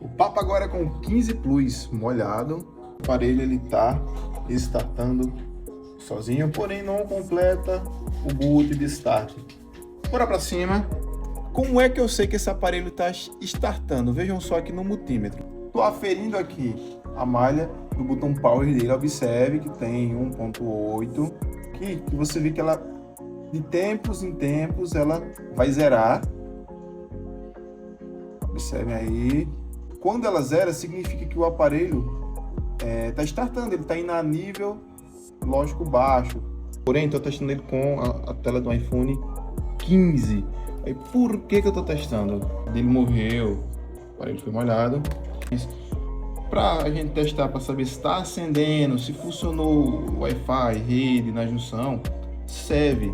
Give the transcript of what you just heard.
O papo agora é com o 15 Plus molhado. O aparelho ele tá startando sozinho, porém não completa o boot de start. Bora para cima. Como é que eu sei que esse aparelho está startando? Vejam só aqui no multímetro. Estou aferindo aqui a malha do botão power dele. Observe que tem 1.8 aqui, que você vê que ela de tempos em tempos ela vai zerar. Observe aí. Quando ela zera, significa que o aparelho está startando, ele está indo a nível, lógico, baixo. Porém, estou testando ele com a tela do iPhone 15. Aí, por que eu estou testando? Ele morreu, o aparelho foi molhado. Para a gente testar, para saber se está acendendo, se funcionou o Wi-Fi, rede na junção, serve